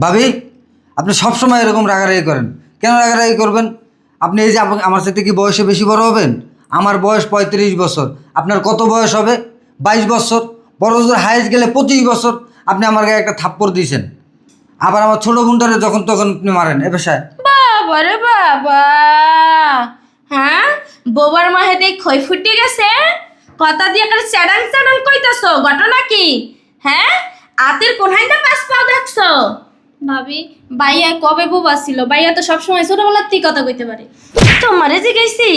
ভাবি, আপনি সবসময় এরকম রাগারাগি করেন। কেন রাগারাগি করবেন? আপনি এই যে আমার সাথে কি বয়সে বেশি বড় হবেন? আমার বয়স 35 বছর। আপনার কত বয়স হবে? 22 বছর। বড় জোর হাইস্ট গেলে 25 বছর। আপনি আমার গায়ে একটা থাপ্পড় দিয়েছেন। আবার আমার ছোটো বোনটারে যখন তখন আপনি মারেন এ পেশায়। বাবা রে বাবা, হ্যাঁ বোবার মাহে দেখ খই ফুটে গেছে, কথা দিয়ে করে চ্যাডাং চ্যাডাং কইতাছো, ঘটনা কি? হ্যাঁ আতের কোনহাইটা পাস পাও দেখছো? ভাবি, ভাইয়া কবে বোবা ছিল? ভাইয়া তো সবসময় ছোটবেলার থেকে কথা কইতে পারে। তোমারে জিজ্ঞাসি?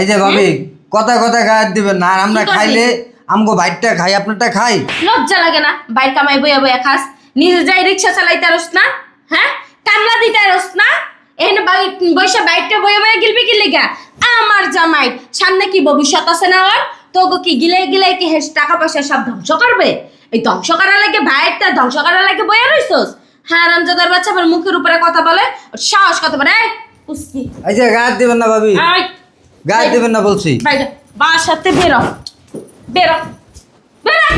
এই যে ভাবি, কথা কথা গায়ে দিবেন না। আর আমরা কি করবি? খাইলে আমগো ভাইটটা খাই, আপনারটা খাই। লজ্জা লাগে না? বাইর কামাই বইয়া বইয়া খাস, নিজে যাই রিক্সা চালাইতে পারস না? হ্যাঁ কামলা দিতে পারস না? এখানে বৈশা বাইকটা বইয়া বইয়া গিলবি কি লিগা? আমার জামাই সামনে কি ভবিষ্যৎ আছে না? ওর তোকে কি গিলে গিলে কি হেস টাকা পয়সা সব ধ্বংস করবে? এই ধ্বংস করার লাগে ভাইয়েরটা ধ্বংস করার লাগে বইয়া রইছস? হ্যাঁ রামজাদার বাচ্চা আমার মুখের উপরে কথা বলে, ওর সাহস কত বড়? এই উস্কি এই যে গায়ে দিবেন না ভাবি, আই গায়ে দিবেন না বলছি। বাইরে বাসাতে বেরো, বেরো বেরো।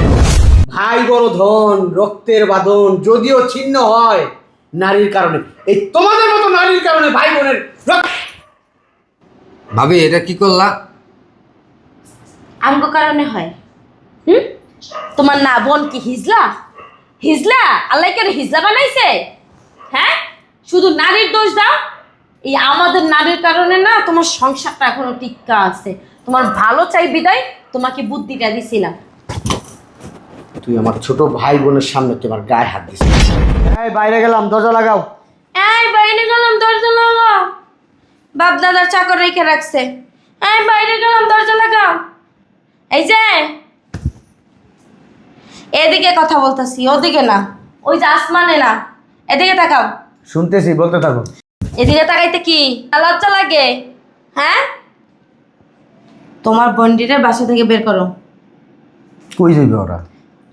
ভাই বড় ধন, রক্তের বাঁধন যদিও ছিন্ন হয় নারীর কারণে, এই তোমাদের মতো নারীর কারণে ভাই বোনের ভাবি এটা কি করলা? আমগো কারণে হয়। তোমার না বোন কি হিজলা? হিজলা আল্লাহ করে হিজলা বানাইছে? হ্যাঁ শুধু নারীর দোষ দাও। এই আমাদের নারীর কারণে না তোমার সংসারটা এখনো টিক্কা আছে। তোমার ভালো চাই বিদায় তোমাকে বুদ্ধিটা দিছিলাম। তুই আমার ছোট ভাই বোনের সামনে তোমার গায়ে হাত দিস। এই বাইরে গেলাম, দরজা লাগাও। এই বাইরে গেলাম দরজা লাগাও। বাপ দাদার চাকর রেখে রাখছে। এই বাইরে গেলাম দরজা লাগাও। এই যে এদিকে কথা বলতেছি, ওদিকে না। ওই যে আসমানে না, এদিকে তাকাও। শুনতেছি, বলতে থাকো। এদিকে তাকাইতে কি লজ্জা লাগে? হ্যাঁ তোমার বন্ডিরে বাসা থেকে বের করো। কই যাইবে ওরা?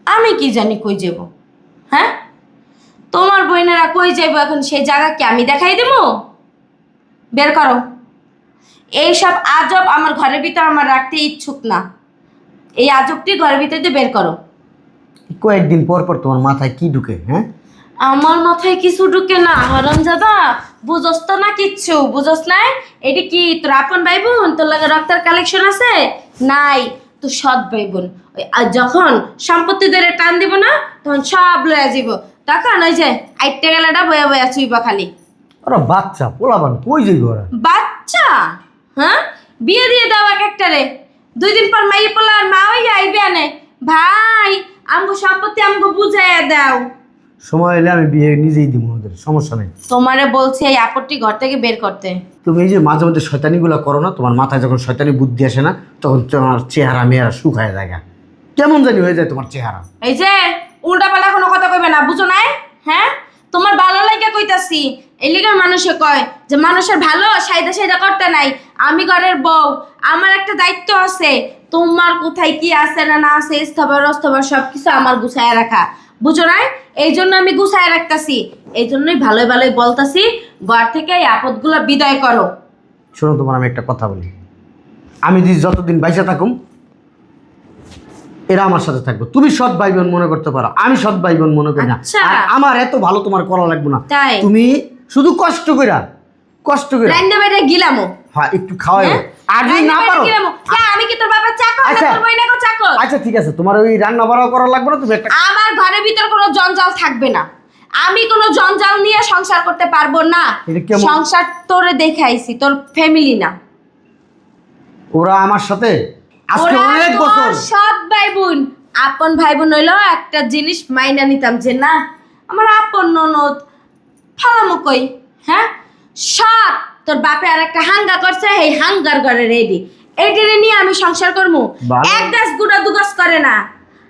আমি কি জানি কই যাব? হ্যাঁ তোমার বোনেরা কই যাইব এখন সেই জায়গা কি আমি দেখাই দেবো? বের করো। এইসব আজব আমার ঘরের ভিতর আমার রাখতে ইচ্ছুক না। এই আজবটি ঘরের ভিতর দিয়ে বের করো। কয়েকদিন পর পর তোমার মাথায় কি ঢুকে? হ্যাঁ আমার মাথায় কিছু ঢুকে না হারামজাদা, বুঝস তো না কিচ্ছু, বুঝস নাই? এটি কি তোর আপন ভাই বোন? তোর লাগে রক্তের কালেকশন আছে? নাই, তো সৎ ভাই বোন। আর যখন সম্পত্তি ধরে টান দিব না তখন সব লয়ে যাব। তখন ওই যে আইটে গেলাটা বয়া বয়া চুইবা খালি। ওরা বাচ্চা পোলাবান, কই যাইবে ওরা? বাচ্চা? হ্যাঁ বিয়ে দিয়ে দাও এক একটারে। 2 দিন পর মাইয়ে পোলা আর মা হইয়া আইবে আনে। ভাই আমগো সম্পত্তি আমগো বুঝাইয়া দাও। সময় এলে আমি বিয়ে নিজেই দিব, ওদের সমস্যা নেই। তোমারে বলছি এই আপত্তি ঘর থেকে বের করতে। তুমি এই যে মাঝে মধ্যে শয়তানিগুলো করো না, তোমার মাথায় যখন শয়তানি বুদ্ধি আসে না তখন তোমার চেহারা মেয়েরা শুকায় যায়, কেমন জানি হয়ে যায় তোমার চেহারা। এই যে উল্টা পাল্টা কোনো কথা কইবে না, বুঝো নাই? হ্যাঁ তোমার ভালো লাগে কইতাছি। এই লিগে মানুষে কয় যে মানুষের ভালো সাইদা সাইদা করতে নাই। আমি ঘরের বউ, আমার একটা দায়িত্ব আছে। তোমার কোথায় কি আছে না না আছে স্থবর অস্থবর সবকিছু আমার গুছায় রাখা, বুঝো নাই? এই জন্য আমি গুছায় রাখতাছি। এই জন্যই ভালোই ভালোই বলতাছি ঘর থেকে এই আপদগুলো বিদায় করো। শোনো, তোমার আমি একটা কথা বলি, আমি যতদিন বাইসা থাকুম এরা আমার সাথে থাকবো। তুমি সৎ ভাই বোন মনে করতে পারো, আমি সৎ ভাই বোন মনে করি না। আচ্ছা। আর আমার এত ভালো তোমার করা লাগবে না। তাই? তুমি শুধু কষ্ট কইরা রান্না বাইরে গিলামো। হ্যাঁ একটু খাওয়াই। হ্যাঁ? আর যদি না পারো, আমি কি তোর বাবার চাকর না আচ্ছা। তোর বইনাগো চাকর? আচ্ছা ঠিক আছে, তোমার ওই রান্না বাড়া করা লাগবে না। তুমি একটা আমার ঘরের ভিতর কোনো জঞ্জাল থাকবে না। আমি কোনো জঞ্জাল নিয়ে সংসার করতে পারবো না। এটা কেমন? সংসার তোরে দেখাইছি, তোর ফ্যামিলি না। ওরা আমার সাথে আজকে ওরা অনেক তোর বছর। সৎ ভাই বোন। আপন ভাই বোন হইলো একটা জিনিস মাইনা নিতাম যে না আমার আপন ননদ ফালামো কই। হ্যাঁ সৎ তোর বাপে আর একটা হাঙ্গা করছে, এই হাঙ্গার ঘরে রেডি। এইটারে নিয়ে আমি সংসার করবো? ভালো। এক গাছ গুড়া দু গাছ করে না,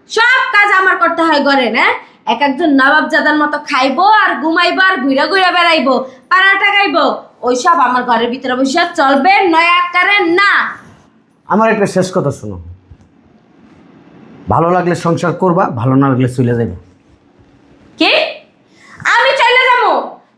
সব কাজ আমার করতে হয় ঘরে। না এক একজন নবাবজাদার মতো খাইবো আর ঘুমাইবো আর ঘুরা ঘুরা বেড়াইবো, পাড়াটা গাইবো, ওইসব আমার ঘরের ভিতরে বসে চলবে নয় আকারে না। আমার একটা শেষ কথা শোনো, ভালো লাগলে সংসার করবা, ভালো না লাগলে চলে যাবে। কি আমি চলে যাবো?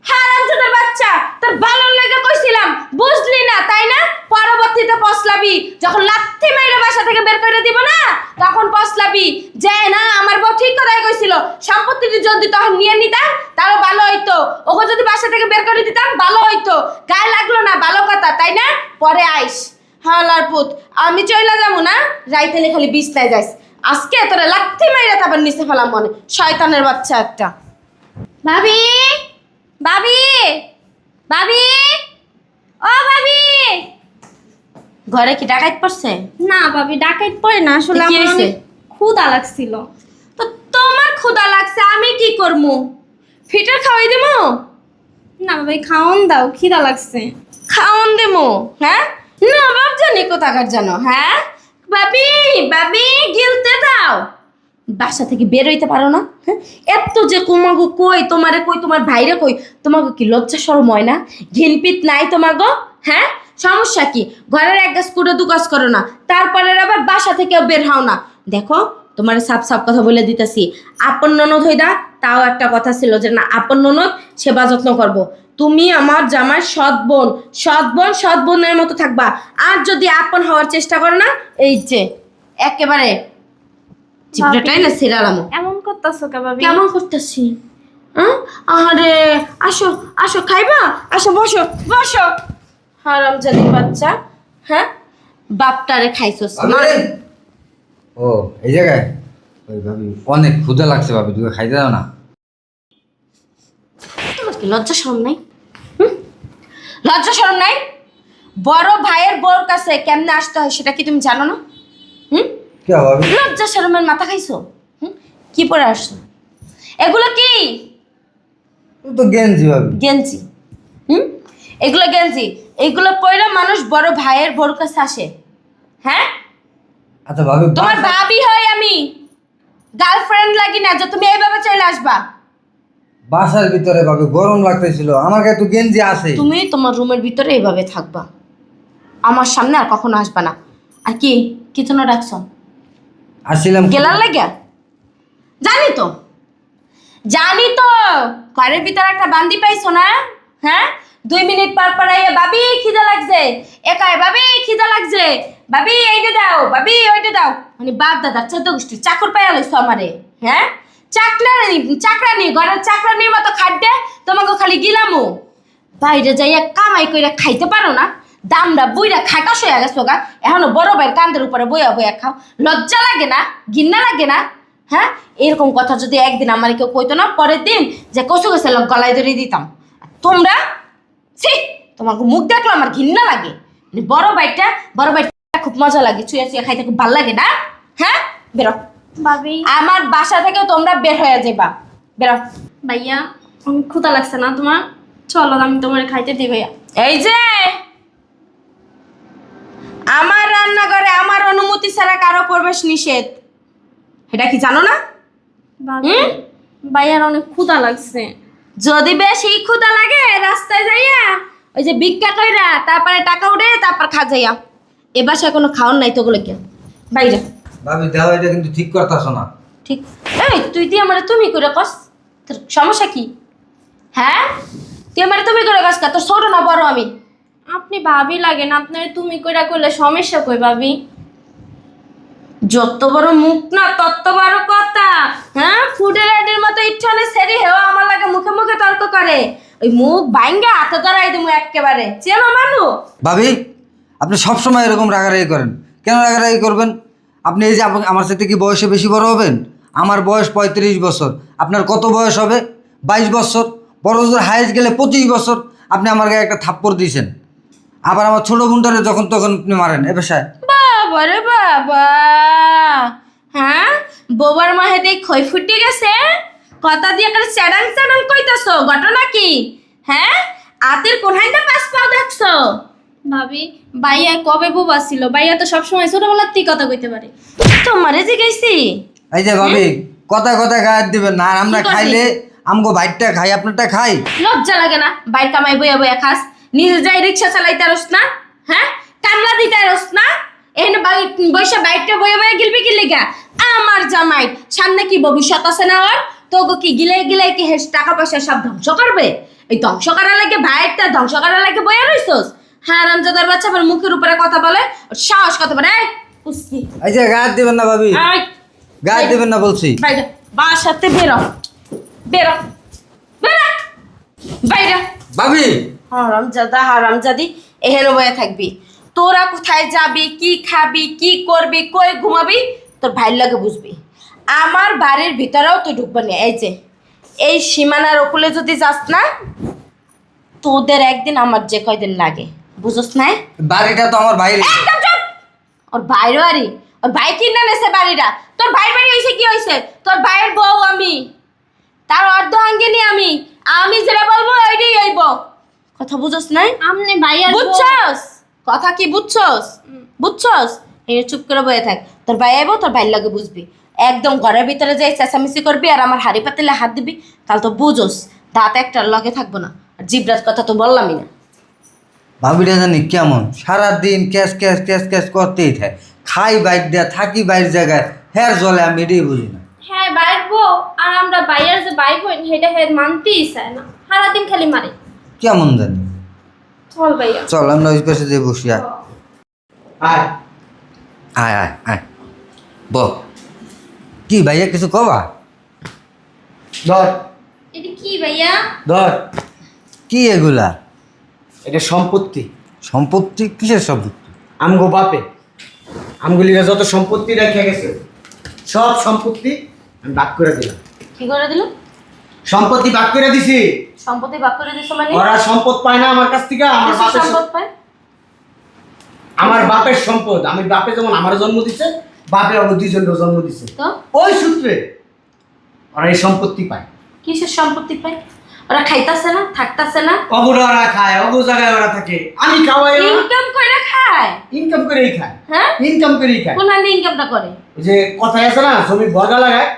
হারামজাদার বাচ্চা, তোর ভালো লাগে কইছিলাম, বুঝলি না তাই না? পরবর্তীতে পছলাবি, যখন লাথি মাইরে বাসা থেকে বের করে দিব না তখন পছলাবি যে না আমার বউ ঠিক কথাই কইছিল, সম্পত্তিটি যদি তখন নিয়ে নিতাম তাহলে ভালো হইতো। ওকে যদি বাসা থেকে বের করে দিতাম ভালো হইতো, গায়ে লাগলো না, ভালো কথা তাই না? পরে আইস হালার পুত, আমি চইলা যাবো না, রাইতেলে খালি বিছনায় যাইস। আজকে তোরা লাথি মাইরা তারপর নিচে ফেলাম মনে, শয়তানের বাচ্চা একটা। ভাবি, ভাবি, ভাবি, ও ভাবি। ঘরে কি ডাকাত পড়ছে? না ভাবি, ডাকাইত পড়ে না, আসলে কি আমার হইছে? অনেক ক্ষুধা লাগছিল। তো তোমার ক্ষুধা লাগছে, আমি কি করবো? ফিটার খাওয়াই দেবো? না ভাবি, খাওন দাও, খিদা লাগছে। খাওয়ান দেবো? হ্যাঁ না বাপ জানি কোথাকার জানো। হ্যাঁ বাবি, বাবি গিলতে দাও। বাসা থেকে বের হইতে পারো না? হ্যাঁ, এত যে তোমাগো কই, তোমারে কই, তোমার ভাইরে কই, তোমাগো কি লজ্জা শরম হয় না? ঘিনপিত নাই তোমাগো? হ্যাঁ, সমস্যা কি? ঘরের এক গাছ করে দু গাছ করো না, তারপরে আবার বাসা থেকেও বের হও না। দেখো তোমার সাপ সাপ কথা বলে দিতেছি, আপন ননদ হইদা তাও একটা কথা ছিল যে না, আপন ননদ সেবা যত্ন করব। তুমি আমার জামাই সৎ বোন, সৎ বোন সৎ বোনের মতো থাকবা। আর যদি আপন হওয়ার চেষ্টা করো না, এই যে একেবারে চিপড়াটাই না ছিড়ালাম। এমন করতেছো কে ভাবি? কেমন করতেছি? হ্যাঁ, আরে আসো আসো, খাইবা? আসো, বসো বসো। হারামজাদি বাচ্চা। হ্যাঁ, বাপটারে খাইছস না? ও এই জায়গায় ওই ভাবি অনেক ক্ষুধা লাগছে ভাবি, তুমি খাইতে দাও না? তোমার কি লজ্জা শরম নাই? লজ্জা শরম নাই? বড় ভাইয়ের বউর কাছে কেমনে আসতে হয় সেটা কি তুমি জানো না? কি ভাবি? লজ্জা শরমের মাথা খাইছো? কি পরে আসছো? এগুলো কি? তুমি তো গেঞ্জি ভাবি। গেঞ্জি? এগুলো গেঞ্জি, এগুলো পরে মানুষ বড় ভাইয়ের বউর কাছে আসে। হ্যাঁ, আচ্ছা ভাবি, তোমার ভাবি হয় আমি, গার্লফ্রেন্ড লাগি না যে তুমি এইভাবে চলে আসবা। বাসার ভিতরে ভাবি গরম লাগতেছিল, আমার কাছে তো গেঞ্জি আছে। তুমি তোমার রুমের ভিতরে এইভাবে থাকবা, আমার সামনে আর কখনো আসবা না। আর কি কি জন্য ডাকছ? আসছিলাম গেলার লাগিয়া? জানি তো, জানি তো, ঘরের ভিতরে একটা বান্দি পাইছো না? হ্যাঁ, 2 মিনিট পর পর আইয়া বাবি খিদা লাগছে, একাই বাবি খিদা লাগছে, বাবি এইটা দাও, বাবি ওইটা দাও, মানে বাপ দাদা 14 গোষ্ঠীর চাকর পাইয়া লইছো আমারে। হ্যাঁ, চাকরানি ঘরের চাকরানির মতো খাদ্যে তোমাকে খালি গিলামো। বাইরে যাইয়া কামাই কইরা খাইতে পারো না? দামরা বইরা খাকাশ হয়ে গেছো গা, এখনো বড় ভাইয়ের কান্দের উপরে বইয়া বইয়া খাও। লজ্জা লাগে না? ঘিন্না লাগে না? হ্যাঁ, এরকম কথা যদি একদিন আমার কেউ কইতো না, পরের দিন যে কচু গেছে লোক গলায় ধরিয়ে দিতাম। তোমরা ছি, তোমাকে মুখ দেখলো আমার ঘিন্না লাগে। মানে বড় ভাইটা খুব মজা লাগে, চুয়া চুয়া খাইতে খুব ভালো লাগে না? হ্যাঁ, বেরো ভাবি, আমার বাসা থেকেও তোমরা বের হয়ে যাবা, বেরো। ভাইয়া অনেক ক্ষুধা লাগছে না তোমার? চলো আমি তোমার খাইতে দিই ভাইয়া। এই যে আমার রান্নাঘরে আমার অনুমতি ছাড়া কারো প্রবেশ নিষেধ, এটা কি জানো না? ভাবি, ভাইয়ার অনেক ক্ষুধা লাগছে। যদি বেশি ক্ষুধা লাগে রাস্তায় যাইয়া ওই যে ভিক্ষা কইরা তারপরে টাকা উঠে তারপর খা যাইয়া। এ বাসায় কোনো খাওয়ার নাই তো গুলো কেন? বাইরে ভাবি দেওয়া এটা কিন্তু ঠিক করতেছো না। ঠিক। এই তুই দিয়ে আমার তুমি করে কস, তোর সমস্যা কি? হ্যাঁ, তুই আমার তুমি করে কস কা? তোর ছোট না বড় আমি? আপনি ভাবি লাগেন, আপনার তুমি কইরা করলে সমস্যা কই ভাবি? যত বড় মুখ না তত বড় কথা। হ্যাঁ, ফুডের আইডির মতো ইচ্ছা নেই সেরি হেও আমার লাগে মুখে মুখে তর্ক করে। ওই মুখ ভাঙ্গা হাতে ধরাই দেবো একেবারে, চেনো মানু? ভাবি আপনি সবসময় এরকম রাগারাগি করেন, কেন রাগারাগি করবেন? আপনি এই যে আমার সাথে কি বয়সে বেশি বড় হবেন? আমার বয়স 35 বছর, আপনার কত বয়স হবে? 22 বছর। বড় জোর হাইস্ট গেলে 25 বছর। আপনি আমার গায়ে একটা থাপ্পড় দিয়েছেন, আবার আমার ছোটো বোনটারে যখন তখন আপনি মারেন এ পেশায়। বাবা রে বাবা, হ্যাঁ বোবার মাহে দেখ খই ফুটে গেছে, কথা দিয়ে করে চ্যাডাং চ্যাডাং কইতাছো, ঘটনা কি? হ্যাঁ, আতের কোনহাইন্দা পাস পাও দেখছো? ভাবি, ভাইয়া কবে বোবা ছিল? ভাইয়া তো সবসময় ছোটবেলার থেকে কথা কইতে পারে। তোমারে জিগাইছি? এই যে ভাবি কথা কথা গায়ে দিবেন না, আর আমরা কি করবি? খাইলে আমগো ভাইটটা খাই আপনারটা খাই। লজ্জা লাগে না? বাইর কামাই বইয়া বইয়া খাস, নিজে যাই রিক্সা চালাইতে পারস না? হ্যাঁ, কামলা দিতে পারস না? এখানে বৈশা বাইকটা বইয়া বইয়া গিলবি কি লিগা? আমার জামাই সামনে কি ভবিষ্যৎ আছে না ওর? তোকে কি গিলাই গিলাই কি হেস টাকা পয়সা সব ধ্বংস করবে? এই ধ্বংস করার লাগে ভাইয়েরটা ধ্বংস করার লাগে বইয়া রইছস? হ্যাঁ, রামজাদার বাচ্চা আবার মুখের উপরে কথা বলে, ওর সাহস কথা বলে। এই পুষ্কি, এই যে গায়ে দিবেন না ভাবি, আয় গায়ে দিবেন না বলছি। বাইরে বাসাতে বেরো, বেরো বেরো। ভাবি হারামজাদা হারামজাদি এহেন বয়ে থাকবি। তোরা কোথায় যাবি, কি খাবি, কি করবি, কই ঘুমাবি তোর ভাইয়ের লাগে বুঝবি। আমার বাড়ির ভিতরেও তুই ঢুকবি না। এই যে এই সীমানার ওপরে যদি যাস না, তোদের একদিন আমার যে কয়দিন লাগে, বুঝোস না? বাড়িটা তো আমার বাইরে। একদম চুপ। ওর ভাইয়ের বাড়ি, ওর ভাই কিনে নেছে বাড়িটা। তোর ভাইয়ের বাড়ি হয়েছে কি হয়েছে? তোর ভাইয়ের বউ আমি, তার অর্ধহাঙ্গিনী আমি। আমি যেটা বলবো ওইটাই হইব। কথা বুঝোস না? আমনে ভাইয়ার বুঝছস কথা কি? বুঝছস? বুঝছস? এই চুপ করে বয়ে থাক। তোর ভাই আইবো, তোর ভাইয়ের লাগে বুঝবি। একদম ঘরের ভিতরে যাই চেঁচামেচি করবি আর আমার হাড়ি পাতিলে হাত দিবি, তাহলে তো বুঝোস দাঁত একটার লগে থাকবো না। আর জিব্রার কথা তো বললামই না। ভাবিটা জানি কেমন, সারাদিন ক্যাশ ক্যাশ ক্যাশ ক্যাশ করতেই থাকে। খাই বাইক দেয়া, থাকি বাইরের জায়গায়, হ্যাঁ জলে আমি এটাই বুঝি না। হ্যাঁ বাইর বউ, আর আমরা ভাইয়ার যে ভাই বোন সেটা হ্যাঁ মানতেই চায় না, সারাদিন খালি মারে। কেমন জানি। চল ভাইয়া। চল আমরা ওই পাশে যে বসি। আয় আয় আয় আয় আয় ব কি ভাইয়া কিছু কবা? ধর এটা কি ভাইয়া? ধর, কি এগুলা? এটা সম্পত্তি। সম্পত্তি? কিসের সম্পত্তি? আমগো বাপে আমগুলিরা যত সম্পত্তি রেখে গেছে সব সম্পত্তি আমি ভাগ করে দিলাম। কি করে দিল? সম্পত্তি ভাগ করে দিছি। সম্পত্তি ভাগ করে দিছো মানে? ওরা সম্পদ পায় না আমার কাছ থেকে। আমার কিসের বাপের সম্পদ পায়? আমার বাপের সম্পদ। আমি বাপে যেমন আমার জন্ম দিছে, বাপে আমার দুইজনের জন্ম দিছে, তো ওই সূত্রে ওরা এই সম্পত্তি পায়। কিসের সম্পত্তি পায়? ওরা খাইতাছে না, থাকতাছে না, অগুলো ওরা খায়, অগু জায়গায় ওরা থাকে, আমি খাওয়াই না। ইনকাম করে খায়। ইনকাম করেই খায়। হ্যাঁ, ইনকাম করেই খায়। কোন আনি ইনকামটা করে? ওই যে কথায় আছে না, জমি বর্গা লাগায়,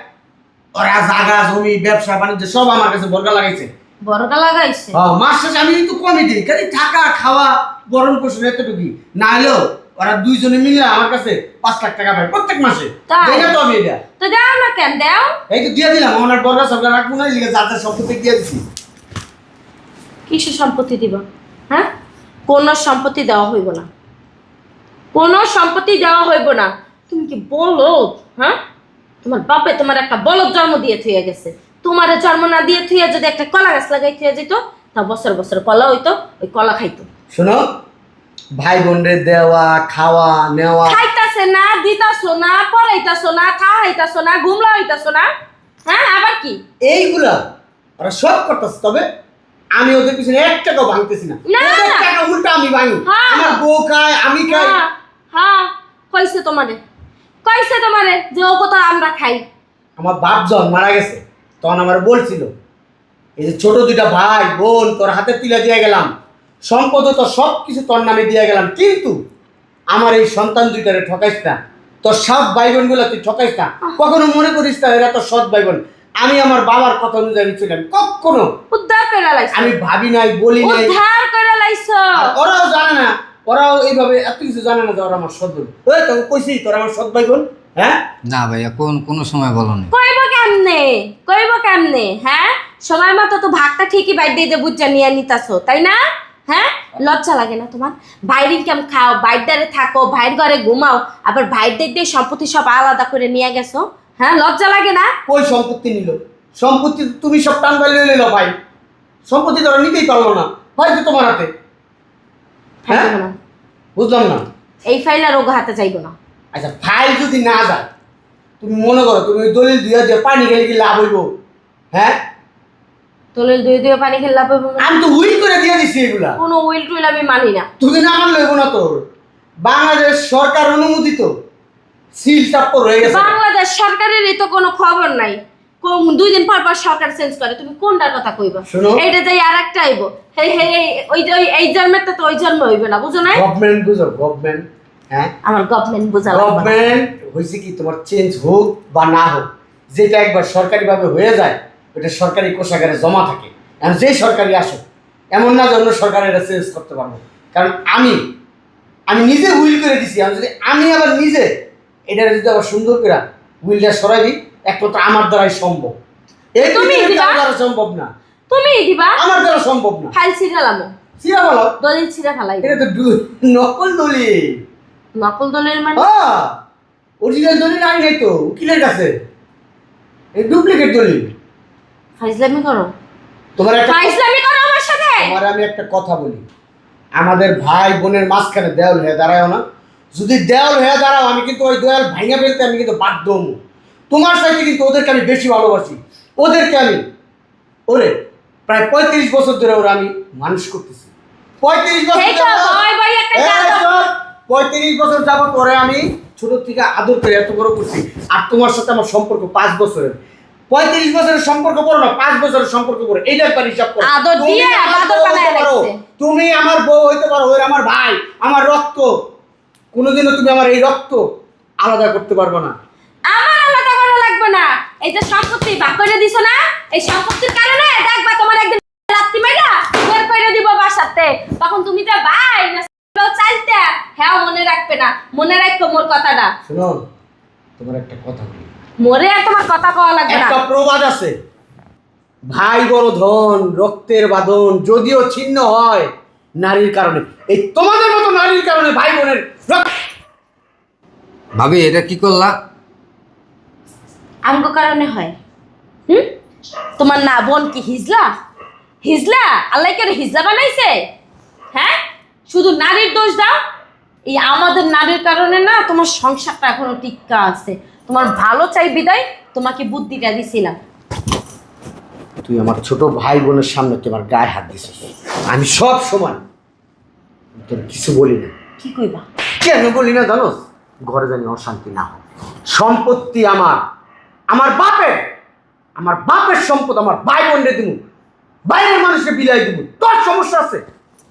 ওরা জায়গা জমি ব্যবসা বাণিজ্য সব আমার কাছে বর্গা লাগাইছে। বড়টা লাগাইছে। মাস শেষে আমি কিন্তু কমই দিই, খালি থাকা খাওয়া বরণ পোষণ এতটুকুই। না হলেও ওরা দুইজনে মিলে আমার কাছে 5 লাখ টাকা পায় প্রত্যেক মাসে। তাই? দেই না তো আমি এটা। তো দাও না কেন? দাও। এই তো দিয়ে দিলাম। আমার বর্গা সরকার রাখবো না, এদিকে যাদের সম্পত্তি দিয়ে দিছি। কিসের সম্পত্তি দিব? হ্যাঁ, কোন সম্পত্তি দেওয়া হইব না, কোন সম্পত্তি দেওয়া হইব না। তুমি কি বলো? হ্যাঁ, তোমার বাপে তোমার একটা বলদ জন্ম দিয়ে থুয়ে গেছে। তোমার জন্ম না দিয়ে থুয়ে যদি একটা কলা গাছ লাগাই থুয়ে যেত, তা বছর বছর কলা হইতো, ওই কলা খাইতো। শোনো, ভাই বোনদের দেওয়া খাওয়া নেওয়া খাইতাছে না, দিতাছো না, পড়াইতাছো না, খাওয়াইতাছো না, ঘুমলা হইতাছো না। হ্যাঁ, আবার কি? এইগুলা ওরা সব করতেছে। তবে আমি ওদের পিছনে 1 টাকাও ভাঙতেছি না। না, ওদের না। টাকা উল্টা আমি ভাঙি। হ্যাঁ। আমার বউ খায়, আমি খাই। হ্যাঁ, হ্যাঁ, কইছে তোমারে, কইছে তোমারে যে ও কথা আমরা খাই। আমার বাপ যখন মারা গেছে তখন আমার বলছিল, এই যে ছোট 2টা ভাই বোন তোর হাতে তুলে দিয়ে গেলাম, সম্পদ তো সব কিছু তোর নামে দিয়ে গেলাম, কিন্তু আমার এই সন্তান 2টারে ঠকাইস না। তোর সৎ ভাই বোনগুলো তুই ঠকাইস না। কখনো মনে করিস না এরা তোর সৎ ভাই বোন। আমি আমার বাবার কথা অনুযায়ী ছিলাম, কখনো উদ্ধার করে লাইছো, আমি ভাবি নাই, বলি নাই। উদ্ধার করে লাইছো। আর ওরাও জানে না, ওরাও এইভাবে এত কিছু জানে না যে ওরা আমার সৎ বোন। ওই তোকে কইছি তোর আমার সৎ ভাই বোন। হ্যাঁ, না ভাইয়া কোনো সময় বলো নি। কইব কেমনে, কইব কেমনে? হ্যাঁ, সময় মতো তো ভাগটা ঠিকই বাইর দিয়ে বুঝা নিয়ে নিতাছো, তাই না? হ্যাঁ, লজ্জা লাগে না তোমার? বাইরে ইনকাম খাও, বাইর দ্বারে থাকো, ভাইয়ের ঘরে ঘুমাও, আবার ভাইয়ের দিক দিয়ে সম্পত্তি সব আলাদা করে নিয়ে গেছো। হ্যাঁ, লজ্জা লাগে না? কই সম্পত্তি নিল? সম্পত্তি তুমি সব টান বালিয়ে নিল ভাই। সম্পত্তি তোরা নিতেই পারলো না, হয়তো তোমার হাতে। হ্যাঁ, থাকবো না। বুঝলাম না। এই ফাইল আর ওগো হাতে যাইবো না। আচ্ছা, ফাইল যদি না যায়, তুমি মনে করো তুমি ওই দলিল দিয়ে পানি খেলে কি লাভ হইব? হ্যাঁ, দলিল দুই দুই পানি খেলে লাভ হইবো না? আমি তো উইল করে দিয়ে দিছি এগুলা। কোনো উইল টুইল আমি মানি না। তুমি না মানলে হইব না। তোর বাংলাদেশ সরকার অনুমোদিত সিল চাপ্পর হয়ে গেছে। বাংলাদেশ সরকারেরই তো কোনো খবর নাই। 2 দিন পর পর সরকার চেঞ্জ করে। তুমি কোনটার কথা কইবা? শোনো। এইটা যাই আর একটা আইবো। হেই হেই ওই যে এই জন্মেরটা তো ওই জন্ম হইবে না, বুঝো না? গভর্নমেন্ট বুঝো, গভর্নমেন্ট। হ্যাঁ, আমার গভর্নমেন্ট বুঝা লাগবে না। গভর্নমেন্ট হয়েছে কি, তোমার চেঞ্জ হোক বা না হোক, যেটা একবার সরকারিভাবে হয়ে যায় ওটা সরকারি কোষাগারে জমা থাকে। এখন যেই সরকারি আসুক, এমন না যে অন্য সরকার এটা চেঞ্জ করতে পারবো। কারণ আমি নিজে উইল করে দিছি। আমি আবার নিজে এটা যদি আবার সুন্দর করে উইলটা সরাই দিই, একমাত্র আমার দ্বারাই সম্ভব। এই তুমি পৃথিবীতে দিবা? কারো দ্বারা সম্ভব না, তুমি দিবা? আমার দ্বারা সম্ভব না। ফাইল ছিড়ালামো, সিরা বলো, দলিল ছিড়া ফেলাই। এটা তো নকল দলিল। নকল দলিল মানে? অরিজিনাল দলিল আনি নাই তো উকিলের কাছে, এই ডুপ্লিকেট দলিল। ফাইজলামি করো, তোমার একটা ফাইজলামি করো আমার সাথে। তোমার আমি একটা কথা বলি, আমাদের ভাই বোনের মাঝখানে দেওয়াল হয়ে দাঁড়ায় না। যদি দেওয়াল হয়ে দাঁড়াও আমি কিন্তু ওই দেওয়াল ভাঙা ফেলতে আমি কিন্তু বাধ্য হবো। তোমার সাথে কিন্তু ওদেরকে আমি বেশি ভালোবাসি। ওদেরকে আমি প্রায় 35 বছর ধরে ওরা আমি মানুষ করতেছি। 35 বছর এই তো ভয় ভয় একটা জাদু। 35 বছর যাবত ওরে আমি ছোট থেকে আদর করে এত বড় করছি। আর তোমার সাথে আমার সম্পর্ক 5 বছরের। 35 বছরের সম্পর্ক করো না, 5 বছরের সম্পর্ক করো, এইটা একবার হিসাব করো। আদর দিয়ে আদর বানায় রাখছে। তুমি আমার বউ হইতে পারো, ওর আমার ভাই, আমার রক্ত। কোনোদিনও তুমি আমার এই রক্ত আলাদা করতে পারবে না। আমার আলাদা করা লাগবে না। এই যে সম্পত্তি ভাগ করে দিছো না, এই সম্পত্তির কারণে দেখবা তোমার একদিন রাত্রি মাইরা বের করে দিব বাসাতে। তখন তুমি যে ভাই না চাইতে হ্যাঁ মনে রাখবে না। মনে রাখো মোর কথাটা। শুনো, তোমার একটা কথা বলি। মরে আর তোমার কথা কওয়া লাগবে না। একটা প্রবাদ আছে, ভাই বড় ধন, রক্তের বাঁধন যদিও ছিন্ন হয় নারীর কারণে। এই তোমাদের মতো নারীর কারণে ভাই বোনের ভাবি এটা কি করলা? আমগো কারণে হয়। তোমার না বোন কি হিজলা? হিজলা আল্লাহ কে হিজলা বানাইছে? হ্যাঁ, শুধু নারীর দোষ দাও। এই আমাদের নারীর কারণে না তোমার সংসারটা এখনো টিক্কা আছে। তোমার ভালো চাই বিদায় তোমাকে বুদ্ধিটা দিছিলাম। তুই আমার ছোট ভাই বোনের সামনে তোমার গায়ে হাত দিছিস। আমি সব সময় তোর কিছু বলি না। কি কইবা? কেন বলি না জানো? ঘরে জানি অশান্তি না হয়। সম্পত্তি আমার বাপের সম্পদ আমার ভাই বোনরে দিব, বাইরের মানুষকে বিলাই দিব। তোর সমস্যা আছে?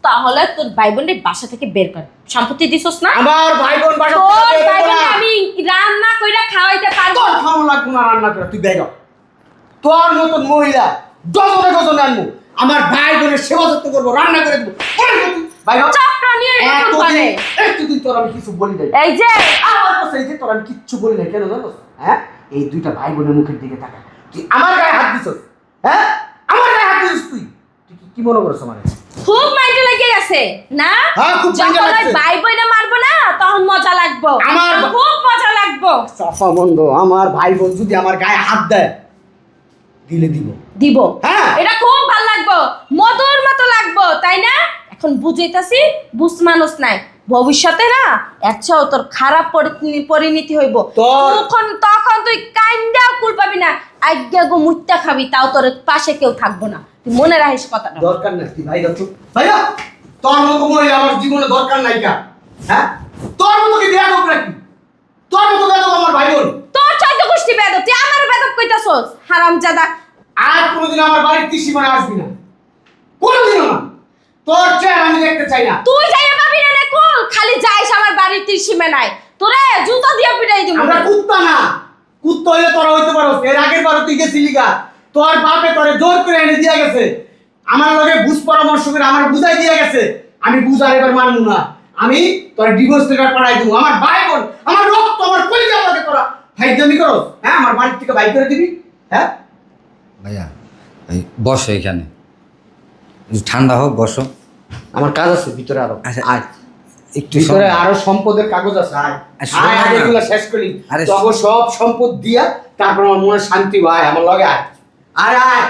তাহলে তোর ভাই বোনের বাসা থেকে বের কর। সম্পত্তি দিছস না? আমার ভাই বোন বাসা তোর থেকে বের ভাই করো বোনকে না। আমি রান্না কইরা খাওয়াইতে পারবো। তোর খাওয়া লাগবো না রান্না করে, তুই বের হ। তোর মতন মহিলা ডজনে আনবো, আমার ভাই বোনের সেবা যত্ন করবো, রান্না করে দেবো। ভাই চাপটা নিয়ে এরকম করে। এতদিন তোর আমি কিছু বলি নাই। এই যে আমার কাছে এই যে তোর আমি কিচ্ছু বলি নাই, কেন জানো? হ্যাঁ, এই দুইটা ভাই বোনের মুখের দিকে তাকা। তুই আমার গায়ে হাত দিছস। হ্যাঁ, আমার গায়ে হাত দিছস। তুই কি মনে করছ আমার? খুব মাইন্ডে লেগে গেছে না? হ্যাঁ, খুব মাইন্ডে যখন লাগছে। ভাই বোনে মারবো না তখন মজা লাগবো। আমার খুব মজা লাগবো। চাপা বন্ধ। আমার ভাই বোন যদি আমার গায়ে হাত দেয় দিলে দিব। দিব। হ্যাঁ। এটা খুব ভালো লাগবো, মধুর মতো লাগবো, তাই না? এখন বুঝাইতাছি, বুঝ মানুষ নাই। ভবিষ্যতে না একটাও তোর খারাপ পরিণতি হইব। তখন তুই কাইন্ডাও কুল পাবি না। আজ্ঞা গো মুত্তা খাবি, তাও তোর পাশে কেউ থাকবো না। তুই মনে রাখিস কথাটা। দরকার নাই। তুই ভাই রাখো ভাইয়া, তোর মতো মহিলা আমার জীবনে দরকার নাই। কা হ্যাঁ, তোর মতো কি দেয়া হোক নাকি? তোর মতো দেয়া আমার ভাই বোন। তোর চৈদ্দ গোষ্ঠী বেদব, তুই আমার বেদব কইতাছস হারামজাদা। আর কোনোদিন আমার বাড়ির সীমানা আসবি না, কোনোদিনও না। তোর চেহারা আমি দেখতে চাই না। তুই যাইয়া পাবি না রে কুল, খালি যাইস আমার বাড়ির সীমানায়, তোরে জুতো দিয়ে পিটাই দিব। আমরা কুত্তা না। কুত্তা হইলে তোরা হইতে পারো। এর আগের বারও তুই গেছিলি গা, তোর বাপে তোরে জোর করে এনে দিয়া গেছে। আমার লগে বুঝ পরামর্শ করে আমার বুঝাই দিয়া গেছে। আমি বুঝার এবার মানবো না। আমি তোর ডিভোর্স লেটার পাঠাই দেবো। আমার ভাই বোন, আমার রক্ত, আমার কলিজা লাগে তোরা ফাইজলামি করো। হ্যাঁ, আমার বাড়ির থেকে বাইক করে দিবি। হ্যাঁ ভাইয়া এই বসো এখানে, ঠান্ডা হোক, বসো। আমার কাজ আছে ভিতরে আরো। আচ্ছা, আয় একটু ভিতরে শোনো। আরো সম্পদের কাগজ আছে। আয় শোনো আয়, না। আগে এগুলো শেষ করি। আরে তখন সব সম্পদ দিয়া তারপর আমার মনে শান্তি ভাই, আমার লগে আয়। আয় আয়।